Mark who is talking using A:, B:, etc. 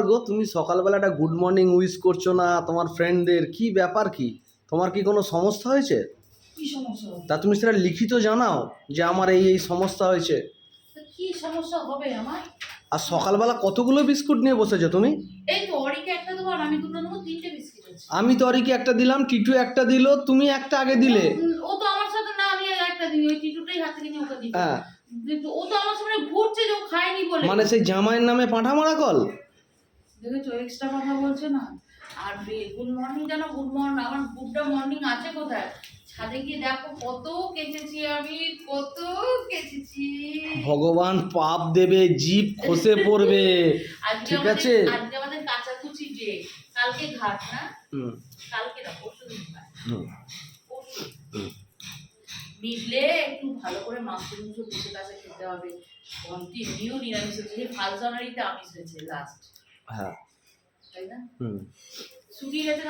A: গো, তুমি সকালবেলা একটা গুড মর্নিং উইশ করছো না তোমার ফ্রেন্ডদের, কি ব্যাপার? কি তোমার কি কোনো সমস্যা হয়েছে?
B: কি সমস্যা হবে?
A: তা তুমি সেটা লিখিত জানাও যে আমার এই এই সমস্যা হয়েছে।
B: কি সমস্যা হবে আমার?
A: আর সকালবেলা কতগুলো বিস্কুট নিয়ে বসেছো তুমি?
B: এই তো অরিকে একটা দেবো আর আমি দুটো নেবো, 3টে বিস্কিট আছে।
A: আমি তো অরিকে একটা দিলাম, টিটু একটা দিল, তুমি একটা আগে দিলে।
B: ও তো আমার সাথে না, আমি একটা দিই, ওই টিটুটাই হাত থেকে নিয়ে ওকে দিই।
A: হ্যাঁ,
B: ও তো আমার সামনে ঘুরছে যে ও খায়নি বলে।
A: মানে সেই জামাইয়ের নামে পাঁঠা মারা কল।
B: দেখেছো এক্সট্রা কথা বলছে না। আর গুড মর্নিং জানো, গুড মর্নিং আমার গুডটা মর্নিং আছে কোথায়? ছাদে গিয়ে দেখো কত কেচেছি আমি, কত কেচেছি।
A: ভগবান পাপ দেবে, জিভ খসে পড়বে। ঠিক আছে,
B: আজকে আমাদের কাচাকুচি ডে, কালকে ঘাট না, কালকে না পরশুদিন ঘাট। পরশু মিটলে একটু ভালো করে মাংস বসে কাছে খেতে হবে। কন্টিনিউ নিরামিষ হচ্ছে, ফার্স্ট জানুয়ারিতে আমিষ হয়েছে লাস্ট।
A: হ্যাঁ,
B: তাই না?
A: হুম।
B: শুকিয়ে গেছে।